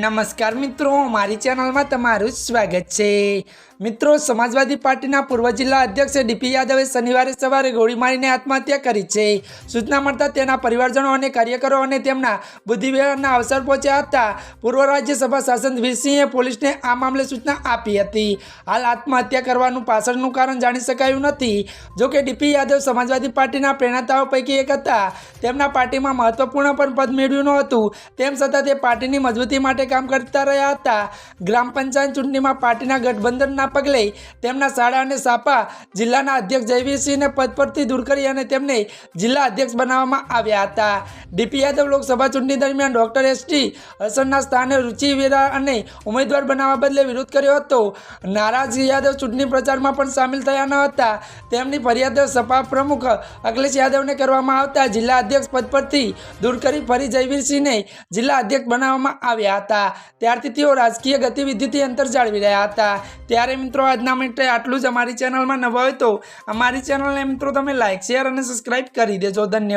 नमस्कार मित्रों, हमारी चैनल में तमारुं स्वागत है। मित्रों, समाजवादी पार्टीना पूर्व जिला अध्यक्ष डीपी यादवे शनिवार सवारे गोળી मारीने आत्महत्या करी है। सूचना मळता तेना परिवारजनों और कार्यकरो और तेमना बुद्धिविहारना अवसर पहुंच्या हता। पूर्व राज्यसभा सांसद वीरसिंहे पोलीसने आ मामले सूचना आपी हती। हाल आत्महत्या करवानुं पाछळनुं कारण जाणी शकायुं नथी। जो कि डीपी यादव समाजवादी पार्टीना प्रेरणाताओ पैकी एक हता। तेमना पार्टीमां महत्वपूर्ण पण पद मेळव्युं नहोतुं, तेम छतां ते पार्टीनी मजबूती माटे काम करता रह्या हता। ग्राम पंचायत चूंटणीमां पार्टीना गठबंधनना पगले तेमना शाळा अने सापा जिल्लाना अध्यक्ष जयवीरसिंहने पद परथी दूर करी अने तेમને जिल्ला अध्यक्ष बनाववामां આવ્યા હતા। डीपी यादव लोकसभा चूंटणी दरमियान डॉक्टर एस.टी. हसनना स्थाने रुचि वेरा अने उमेदवार बनाववा बदले विरोध कर्यो हतो। नाराज यादव चूंटणी प्रचारमां पण सामेल थया न हता। તેમની ફરિયાદ સપા પ્રમુખ અખિલેશ યાદવને કરવામાં આવતા જિલ્લા અધ્યક્ષ પદ પરથી દૂર કરી ફરી જયવીરસિંહને જિલ્લા અધ્યક્ષ બનાવવામાં આવ્યા હતા। ત્યારથી તેઓ રાજકીય ગતિવિધિથી અંતર જાળવી રહ્યા હતા। ત્યારે મિત્રો આજના માટે આટલું જ। અમારી ચેનલમાં નવા હોય તો અમારી ચેનલને મિત્રો તમે લાઈક, શેર અને સબસ્ક્રાઇબ કરી દેજો। ધન્યવાદ।